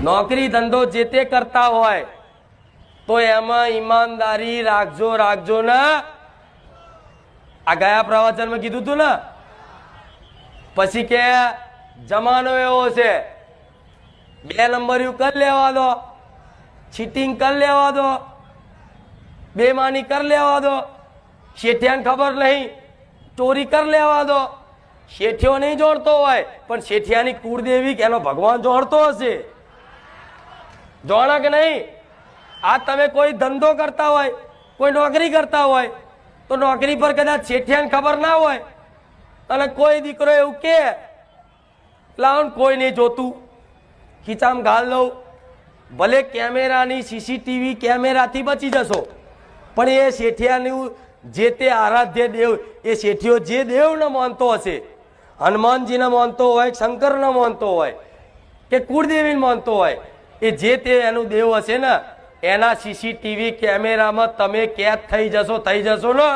નોકરી ધંધો જે તે કરતા હોય તો એમાં ઈમાનદારી રાખજો રાખજો ને. આ ગયા પ્રવચનમાં કીધું તું ને. પછી કે જમાનો એવો છે 2 નંબરિયું કરી લેવા દો, ચીટિંગ કરી લેવા દો, બેમાની કરી લેવા દો, શેઠિયાને ખબર નહીં ચોરી કરી લેવા દો. શેઠિયો નહીં જોડતો હોય પણ શેઠિયાની કુળદેવી એનો ભગવાન જોડતો હશે. જોણા કે નહીં? આ તમે કોઈ ધંધો કરતા હોય, કોઈ નોકરી કરતા હોય તો નોકરી પર કદાચ શેઠિયાને ખબર ના હોય અને કોઈ દીકરો એવું કે લાવ કોઈ નહીં જોતું, ખીચામાં ઘાલ લઉં, ભલે કેમેરાની સીસીટીવી કેમેરાથી બચી જશો પણ એ શેઠિયાનું જે તે આરાધ્ય દેવ, એ શેઠિયો જે દેવને માનતો હશે, હનુમાનજીને માનતો હોય, શંકરને માનતો હોય કે કુળદેવીને માનતો હોય, એ જે તે એનું દેવ હશે ને એના સીસીટીવી કેમેરામાં તમે કેદ થઈ જશો ને